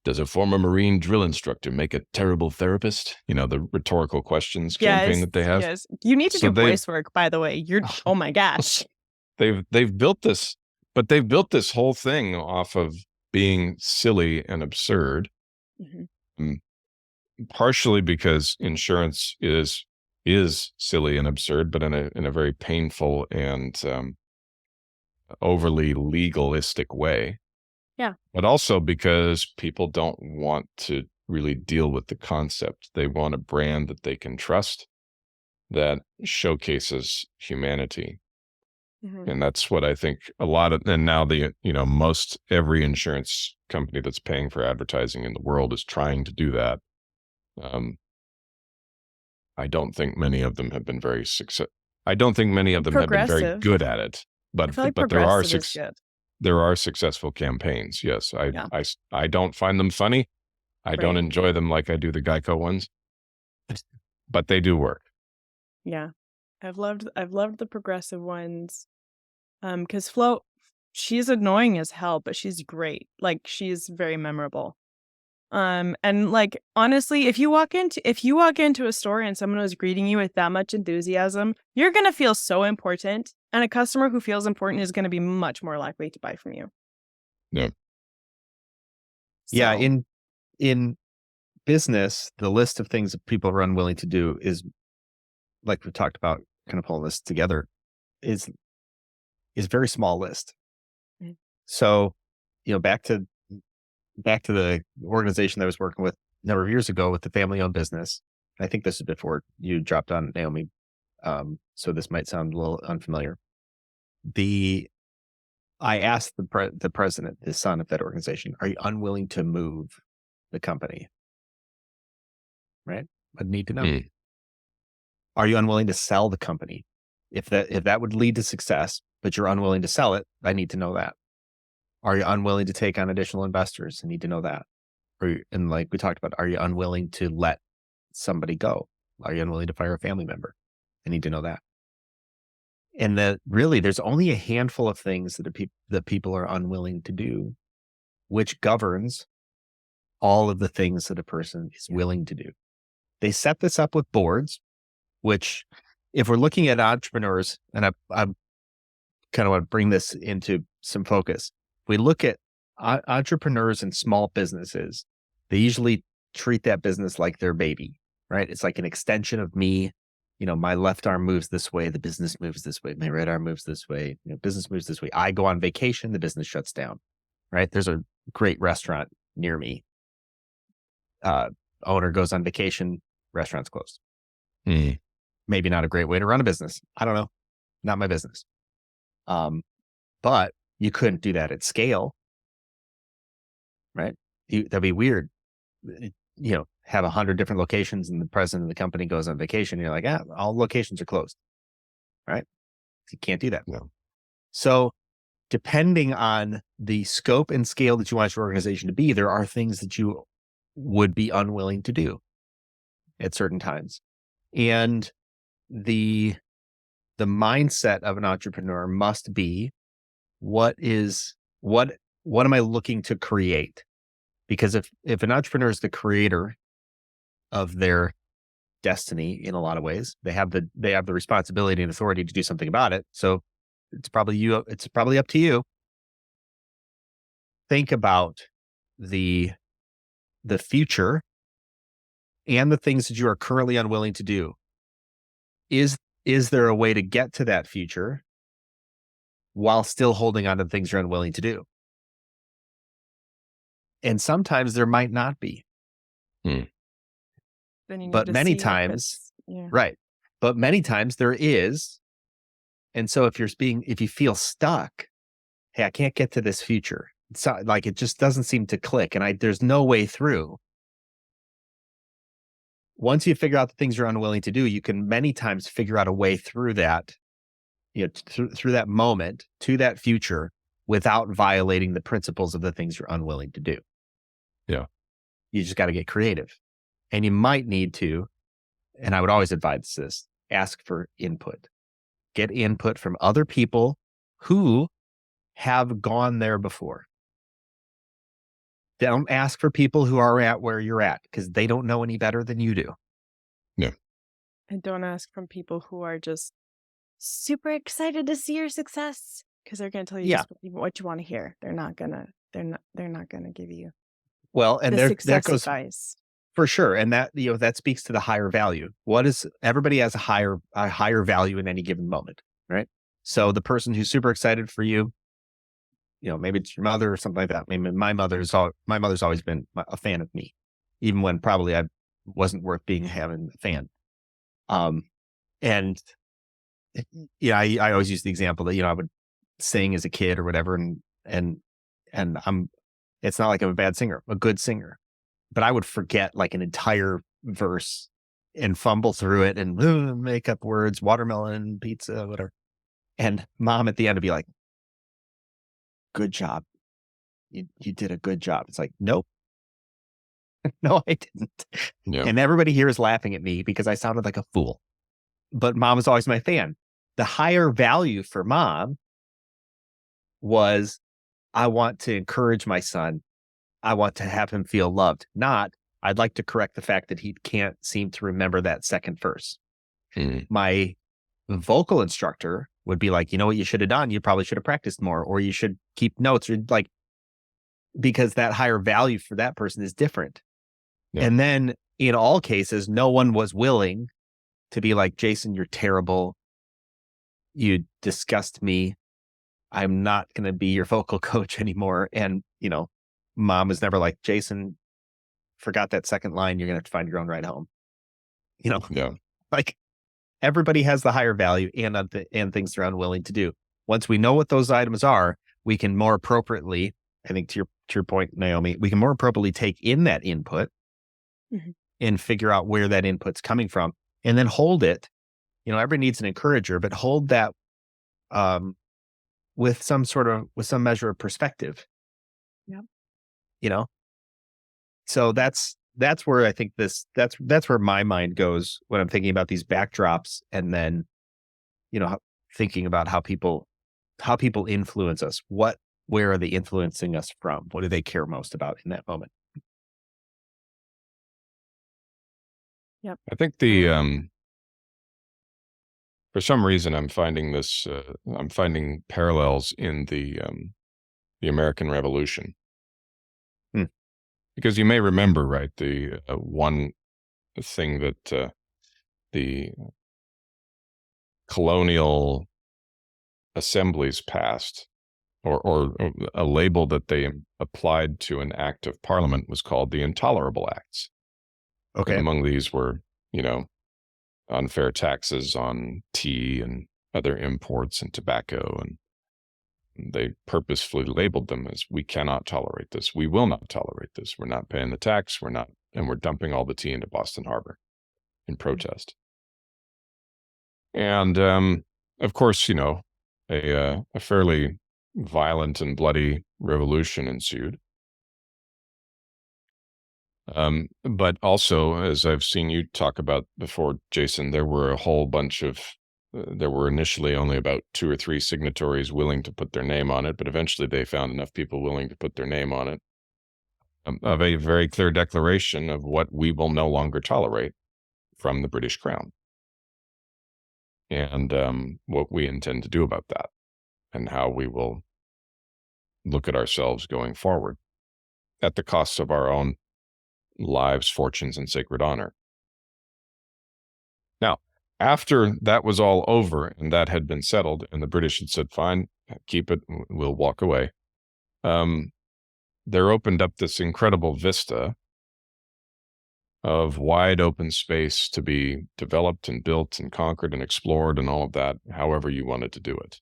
Does a former Marine drill instructor make a terrible therapist? The rhetorical questions campaign Yes. that they have. Yes. You need to So do voice work, by the way. You're oh my gosh. They've built this, but they've built this whole thing off of being silly and absurd. Mhm. Partially because insurance is silly and absurd, but in a very painful and overly legalistic way. Yeah. But also because people don't want to really deal with the concept. They want a brand that they can trust that showcases humanity. Mhm. And that's what I think a lot of, and now most every insurance company that's paying for advertising in the world is trying to do that. I don't think many of them have been very I don't think many of them have been very Progressive. good at it, I feel like but there are progressive is good. there are successful campaigns. Yes, Yeah. I don't find them funny. I don't Right. enjoy them like I do the Geico ones, but they do work. Yeah. I've loved the progressive ones. Because Flo, she's annoying as hell, but she's great. Like she's very memorable. And like honestly, if you walk into a store and someone was greeting you with that much enthusiasm, you're gonna feel so important. And a customer who feels important is gonna be much more likely to buy from you. Yeah. Yeah, So, in business, the list of things that people are unwilling to do is, like we talked about, kind of pulling this together, is a very small list. Mm. So, back to the organization that I was working with a number of years ago with the family-owned business. I think this is before you dropped on Naomi, so this might sound a little unfamiliar. I asked the president, the son of that organization, "Are you unwilling to move the company?" Right? I'd need to know. Mm. Are you unwilling to sell the company? If that would lead to success, but you're unwilling to sell it, I need to know that. Are you unwilling to take on additional investors? I need to know that. And like we talked about, are you unwilling to let somebody go? Are you unwilling to fire a family member? I need to know that. And that really, there's only a handful of things that people are unwilling to do, which governs all of the things that a person is willing to do. They set this up with boards, which, if we're looking at entrepreneurs, and I kind of want to bring this into some focus. We look at entrepreneurs and small businesses. They usually treat that business like their baby, right? It's like an extension of me. My left arm moves this way, the business moves this way. My right arm moves this way, business moves this way. I go on vacation, the business shuts down, right? There's a great restaurant near me. Owner goes on vacation, restaurant's closed. Mm. Maybe not a great way to run a business. I don't know. Not my business. But you couldn't do that at scale, right? That'd be weird. Have 100 different locations and the president of the company goes on vacation. And you're like, all locations are closed, right? You can't do that. No. So depending on the scope and scale that you want your organization to be, there are things that you would be unwilling to do at certain times. And the mindset of an entrepreneur must be, what am I looking to create? Because if an entrepreneur is the creator of their destiny in a lot of ways, they have the responsibility and authority to do something about it. So it's probably up to you. Think about the future and the things that you are currently unwilling to do. Is there a way to get to that future while still holding on to the things you're unwilling to do. And sometimes there might not be. Then you need But to many see if times, yeah. right. But many times there is. And so if you feel stuck, hey, I can't get to this future. It's not, like, it just doesn't seem to click, and there's no way through. Once you figure out the things you're unwilling to do, you can many times figure out a way through that, through that moment to that future without violating the principles of the things you're unwilling to do. Yeah. You just got to get creative. And you might need to, and I would always advise this, ask for input. Get input from other people who have gone there before. Don't ask for people who are at where you're at, because they don't know any better than you do. Yeah. And don't ask from people who are just super excited to see your success, because they're going to tell you just what you want to hear. They're not gonna give you Well, and the there success goes advice. for sure. And that, that speaks to the higher value. Everybody has a higher value in any given moment, right? So the person who's super excited for you, maybe it's your mother or something like that. Maybe my mother's always been a fan of me, even when probably I wasn't worth having a fan. And I always use the example that, I would sing as a kid or whatever. And it's not like I'm a bad singer, I'm a good singer, but I would forget like an entire verse and fumble through it and make up words, watermelon, pizza, whatever. And mom at the end would be like, good job. You did a good job. It's like, nope. No, I didn't. Yeah. And everybody here is laughing at me because I sounded like a fool. But mom was always my fan. The higher value for mom was, I want to encourage my son. I want to have him feel loved. Not, I'd like to correct the fact that he can't seem to remember that second verse. My vocal instructor would be like, you know what you should have done? You probably should have practiced more, or you should keep notes, or like, because that higher value for that person is different. Yeah. And then in all cases, no one was willing to be like, Jason, you're terrible. You disgust me. I'm not going to be your vocal coach anymore. And, mom was never like, Jason, forgot that second line. You're going to have to find your own ride home. Yeah. Like, everybody has the higher value and things they're unwilling to do. Once we know what those items are, we can more appropriately, I think to your point, Naomi, we can more appropriately take in that input and figure out where that input's coming from, and then hold it. Everybody needs an encourager, but hold that with some measure of perspective. Yeah. So that's where I think that's where my mind goes when I'm thinking about these backdrops, and then, thinking about how people influence us. Where are they influencing us from? What do they care most about in that moment? Yep. I think for some reason, I'm finding parallels in the American Revolution. Because you may remember, right, the one thing that the colonial assemblies passed, or a label that they applied to an act of parliament, was called the Intolerable Acts. Okay. And among these were, unfair taxes on tea and other imports and tobacco, and they purposefully labeled them as, we cannot tolerate this. We will not tolerate this. We're not paying the tax. And we're dumping all the tea into Boston Harbor in protest. And, of course, a fairly violent and bloody revolution ensued. But also, as I've seen you talk about before, Jason, there were a whole bunch of there were initially only about 2 or 3 signatories willing to put their name on it, but eventually they found enough people willing to put their name on it, of a very clear declaration of what we will no longer tolerate from the British Crown, and what we intend to do about that, and how we will look at ourselves going forward at the cost of our own lives, fortunes, and sacred honor. Now, after that was all over and that had been settled and the British had said, fine, keep it, we'll walk away. There opened up this incredible vista of wide open space to be developed and built and conquered and explored and all of that, however you wanted to do it.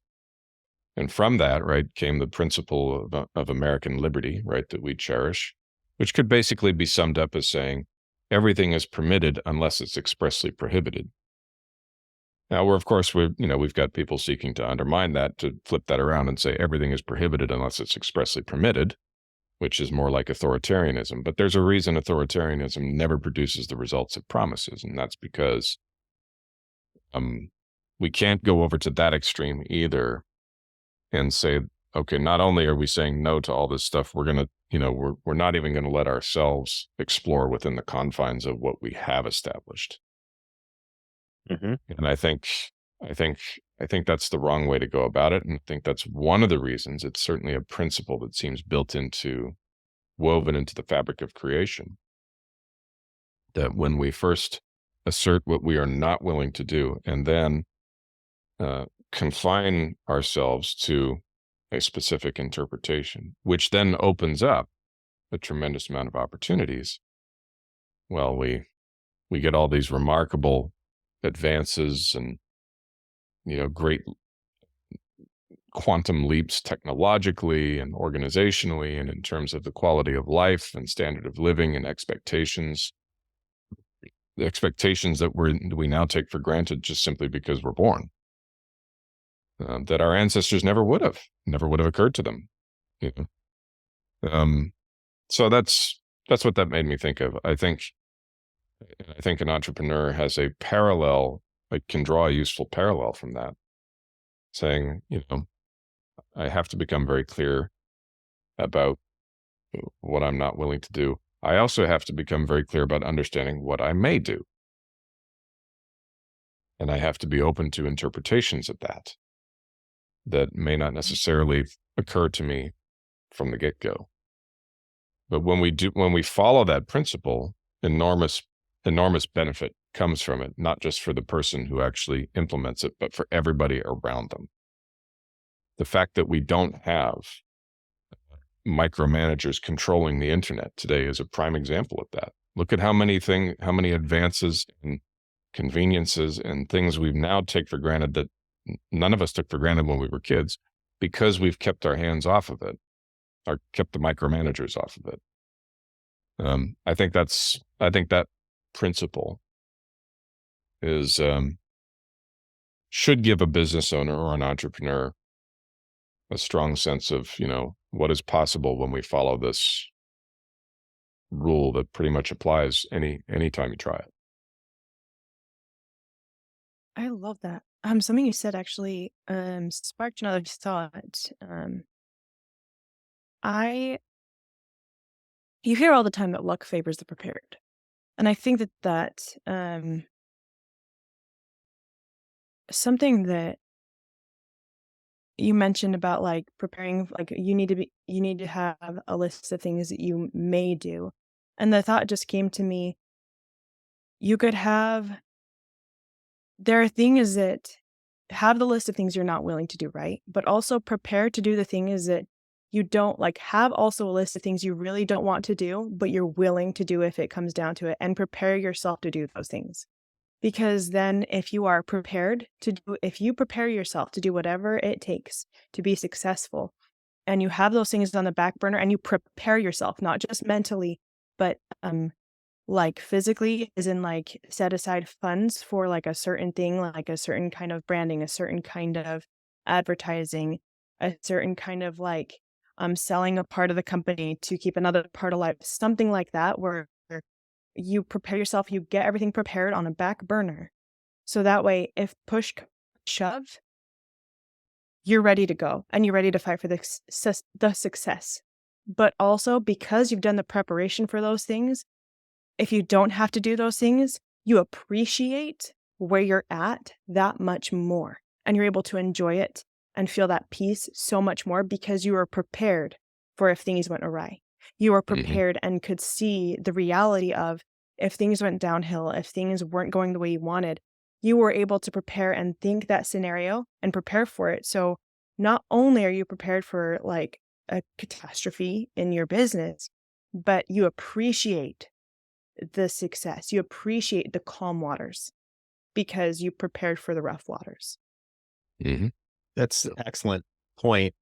And from that, right, came the principle of American liberty, right, that we cherish, which could basically be summed up as saying everything is permitted unless it's expressly prohibited. Now, of course, we've got people seeking to undermine that, to flip that around and say everything is prohibited unless it's expressly permitted, which is more like authoritarianism. But there's a reason authoritarianism never produces the results it promises, and that's because we can't go over to that extreme either and say, okay, not only are we saying no to all this stuff, we're going to, we're not even going to let ourselves explore within the confines of what we have established. Mm-hmm. And I think that's the wrong way to go about it. And I think that's one of the reasons. It's certainly a principle that seems woven into the fabric of creation, that when we first assert what we are not willing to do and then confine ourselves to a specific interpretation, which then opens up a tremendous amount of opportunities, well, we get all these remarkable advances and great quantum leaps technologically and organizationally and in terms of the quality of life and standard of living and expectations, the expectations that we now take for granted just simply because we're born, that our ancestors never would have occurred to them. So that's what that made me think of. I think an entrepreneur has a parallel, can draw a useful parallel from that, saying, I have to become very clear about what I'm not willing to do. I also have to become very clear about understanding what I may do. And I have to be open to interpretations of that may not necessarily occur to me from the get-go. But when we follow that principle, enormous benefit comes from it, not just for the person who actually implements it, but for everybody around them. The fact that we don't have micromanagers controlling the internet today is a prime example of that. Look at how many advances and conveniences and things we've now take for granted that none of us took for granted when we were kids, because we've kept our hands off of it, or kept the micromanagers off of it. I think that principle is should give a business owner or an entrepreneur a strong sense of what is possible when we follow this rule that pretty much applies anytime you try it. I love that. Something you said actually sparked another thought. You hear all the time that luck favors the prepared, and I think that something that you mentioned about like preparing, like you need to have a list of things that you may do, and the thought just came to me. You could have. There are things that have the list of things you're not willing to do, right? But also prepare to do the things that you don't like. Have also a list of things you really don't want to do, but you're willing to do if it comes down to it, and prepare yourself to do those things. Because then if you prepare yourself to do whatever it takes to be successful, and you have those things on the back burner and you prepare yourself, not just mentally, but like physically, as in like set aside funds for like a certain thing, like a certain kind of branding, a certain kind of advertising, a certain kind of like selling a part of the company to keep another part alive, something like that, where you prepare yourself, you get everything prepared on a back burner. So that way, if push shove, you're ready to go and you're ready to fight for the success. But also because you've done the preparation for those things, if you don't have to do those things, you appreciate where you're at that much more, and you're able to enjoy it and feel that peace so much more because you were prepared for if things went awry. You were prepared and could see the reality of if things went downhill, if things weren't going the way you wanted, you were able to prepare and think that scenario and prepare for it. So not only are you prepared for like a catastrophe in your business, but you appreciate the success. You appreciate the calm waters because you prepared for the rough waters. Mm-hmm. That's an excellent point.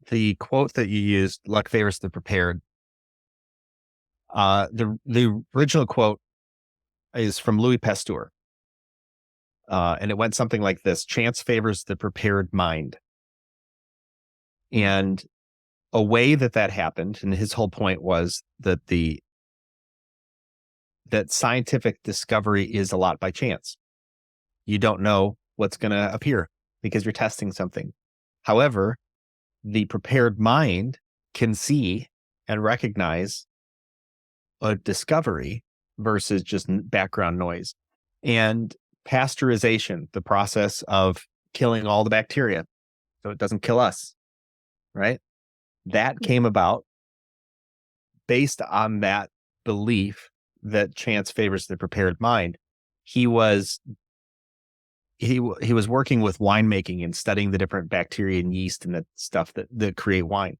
The quote that you used, luck favors the prepared. The original quote is from Louis Pasteur. And it went something like this: chance favors the prepared mind. And a way that happened, and his whole point was that that scientific discovery is a lot by chance. You don't know what's going to appear because you're testing something. However, the prepared mind can see and recognize a discovery versus just background noise. And pasteurization, the process of killing all the bacteria so it doesn't kill us, right? That came about based on that belief that chance favors the prepared mind. He was working with winemaking and studying the different bacteria and yeast and the stuff that create wine.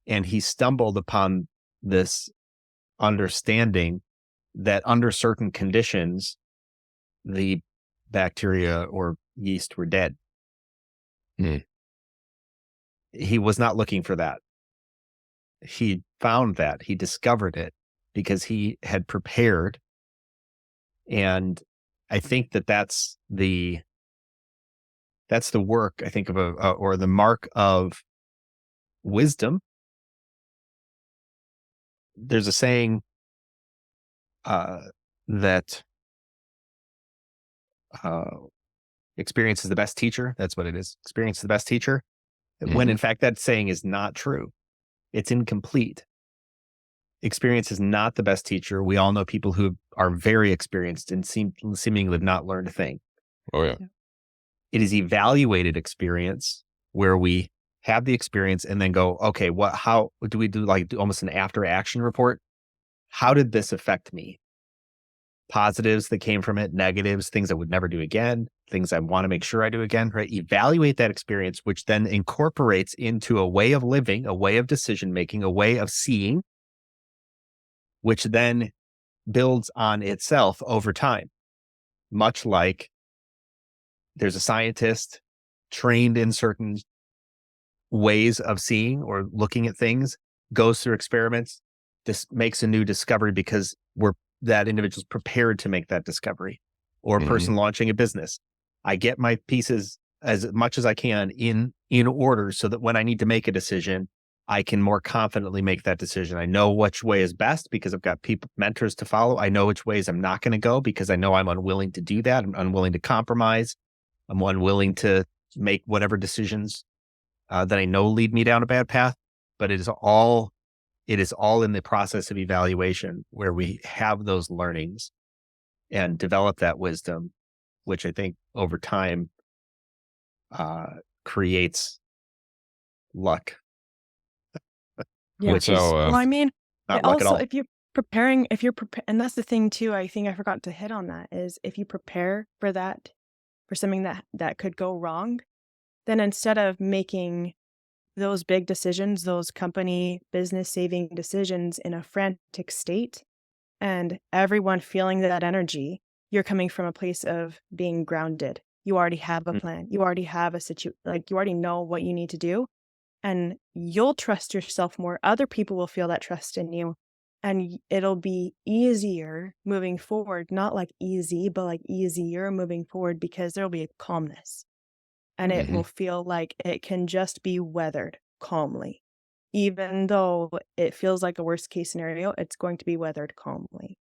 And he stumbled upon this understanding that under certain conditions, the bacteria or yeast were dead. Mm. He was not looking for that. He found that. He discovered it because he had prepared. And I think that's the work, I think, of or the mark of wisdom. There's a saying that experience is the best teacher. That's what it is. Experience is the best teacher. Mm-hmm. When in fact that saying is not true. It's incomplete. Experience is not the best teacher. We all know people who are very experienced and seemingly have not learned a thing. Oh, yeah. It is evaluated experience where we have the experience and then go, okay, how do we do, like almost an after action report? How did this affect me? Positives that came from it, negatives, things I would never do again, things I want to make sure I do again, right? Evaluate that experience, which then incorporates into a way of living, a way of decision making, a way of seeing, which then builds on itself over time. Much like there's a scientist trained in certain ways of seeing or looking at things, goes through experiments, makes a new discovery because that individual's prepared to make that discovery. Or a person launching a business. I get my pieces as much as I can in order so that when I need to make a decision, I can more confidently make that decision. I know which way is best because I've got mentors to follow. I know which ways I'm not going to go because I know I'm unwilling to do that. I'm unwilling to compromise. I'm unwilling to make whatever decisions that I know lead me down a bad path. But it is all in the process of evaluation where we have those learnings and develop that wisdom, which I think over time creates luck. Yeah. Which is, well, I mean, not luck also, at all. if you're and that's the thing too, I think I forgot to hit on that, is if you prepare for something that could go wrong, then instead of making those big decisions, those company business saving decisions in a frantic state and everyone feeling that energy, you're coming from a place of being grounded. You already have a plan. You already have you already know what you need to do, and you'll trust yourself more. Other people will feel that trust in you, and it'll be easier moving forward. Not like easy, but like easier moving forward because there'll be a calmness. And it will feel like it can just be weathered calmly. Even though it feels like a worst case scenario, it's going to be weathered calmly.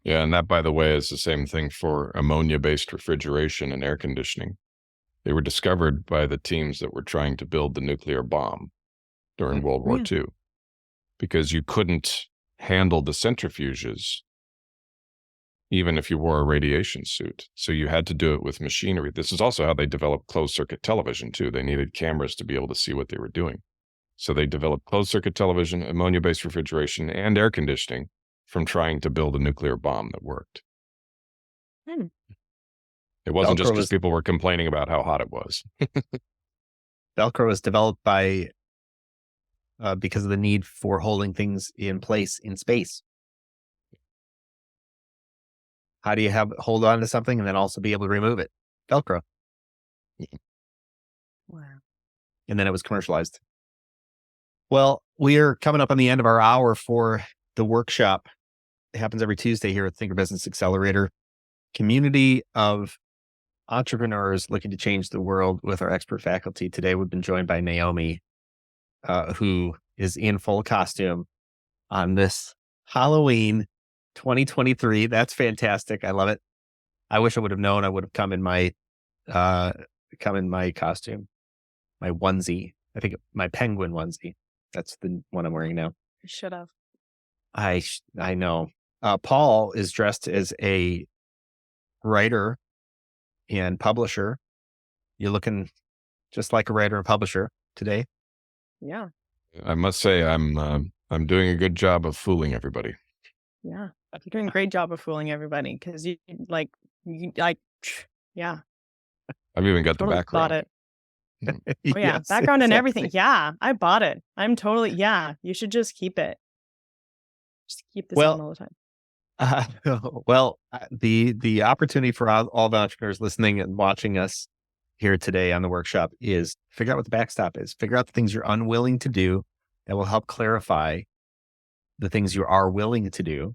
Yeah, and that, by the way, is the same thing for ammonia-based refrigeration and air conditioning. They were discovered by the teams that were trying to build the nuclear bomb during World War II because you couldn't handle the centrifuges even if you wore a radiation suit. So you had to do it with machinery. This is also how they developed closed-circuit television, too. They needed cameras to be able to see what they were doing. So they developed closed-circuit television, ammonia-based refrigeration, and air conditioning from trying to build a nuclear bomb that worked. Hmm. It wasn't just Velcro because was people were complaining about how hot it was. Velcro was developed by because of the need for holding things in place in space. How do you hold on to something and then also be able to remove it? Velcro. Wow. And then it was commercialized. Well, we are coming up on the end of our hour for the workshop. It happens every Tuesday here at Thinker Business Accelerator. Community of entrepreneurs looking to change the world with our expert faculty. Today, we've been joined by Naomi, who is in full costume on this Halloween 2023. That's fantastic. I love it. I wish I would have known. I would have come in my costume, my onesie. I think my penguin onesie. That's the one I'm wearing now. You should have. I know. Paul is dressed as a writer and publisher. You're looking just like a writer and publisher today. Yeah. I must say, I'm doing a good job of fooling everybody. Yeah. You're doing a great job of fooling everybody because yeah. I've even got Totally the background. bought it. Oh yeah. Yes, Background and exactly. everything. Yeah. I bought it. I'm totally, yeah. You should just keep it. Just keep this on all the time. The opportunity for all the entrepreneurs listening and watching us here today on the workshop is figure out what the backstop is. Figure out the things you're unwilling to do that will help clarify the things you are willing to do.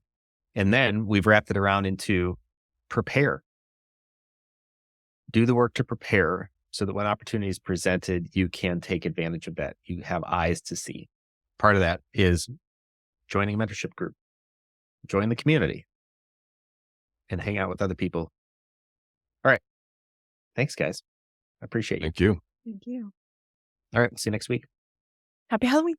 And then we've wrapped it around into prepare. Do the work to prepare so that when opportunity is presented, you can take advantage of that. You have eyes to see. Part of that is joining a mentorship group, join the community, and hang out with other people. All right. Thanks, guys. I appreciate you. Thank you. Thank you. All right. See you next week. Happy Halloween.